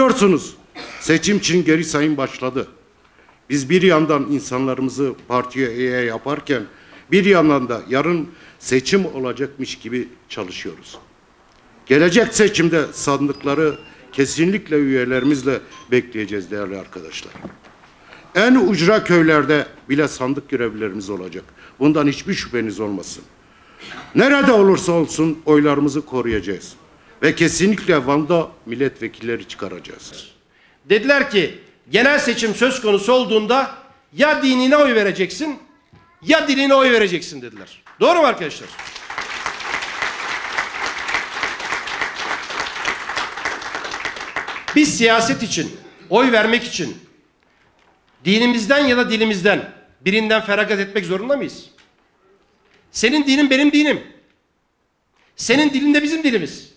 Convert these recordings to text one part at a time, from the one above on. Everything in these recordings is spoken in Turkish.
Biliyorsunuz seçim için geri sayım başladı. Biz bir yandan insanlarımızı partiye üye yaparken bir yandan da yarın seçim olacakmış gibi çalışıyoruz. Gelecek seçimde sandıkları kesinlikle üyelerimizle bekleyeceğiz değerli arkadaşlar. En ucra köylerde bile sandık görevlilerimiz olacak. Bundan hiçbir şüpheniz olmasın. Nerede olursa olsun oylarımızı koruyacağız. Ve kesinlikle Van'da milletvekilleri çıkaracağız. Dediler ki genel seçim söz konusu olduğunda ya dinine oy vereceksin ya diline oy vereceksin dediler. Doğru mu arkadaşlar? Biz siyaset için, oy vermek için dinimizden ya da dilimizden birinden feragat etmek zorunda mıyız? Senin dinin benim dinim. Senin dilin de bizim dilimiz.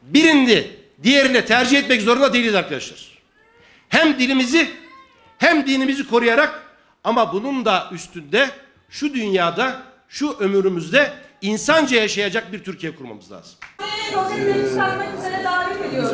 Birini diğerine tercih etmek zorunda değiliz arkadaşlar. Hem dilimizi hem dinimizi koruyarak ama bunun da üstünde şu dünyada, şu ömrümüzde insanca yaşayacak bir Türkiye kurmamız lazım. Rozetleri çıkarmak üzere davet ediyoruz.